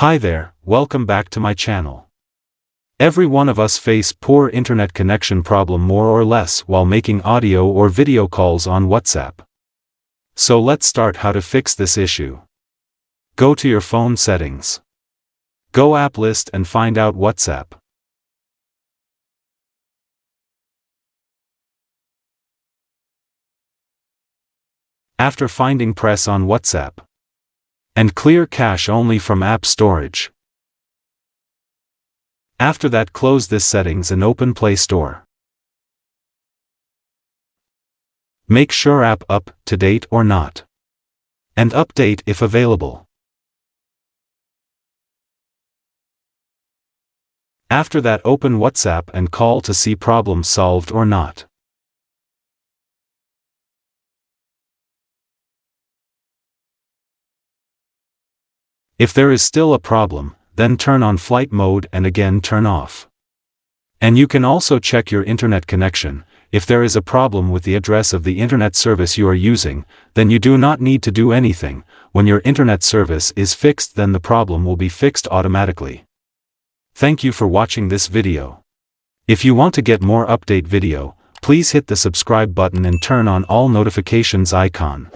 Hi there, welcome back to my channel. Every one of us face poor internet connection problem more or less while making audio or video calls on WhatsApp. So let's start how to fix this issue. Go to your phone settings. Go app list and find out WhatsApp. After finding, press on WhatsApp. And clear cache only from app storage. After that, close this settings and open Play Store. Make sure app up to date or not. And update if available. After that, open WhatsApp and call to see problem solved or not. If there is still a problem, then turn on flight mode and again turn off. And you can also check your internet connection. If there is a problem with the address of the internet service you are using, then you do not need to do anything. When your internet service is fixed, then the problem will be fixed automatically. Thank you for watching this video. If you want to get more update video, please hit the subscribe button and turn on all notifications icon.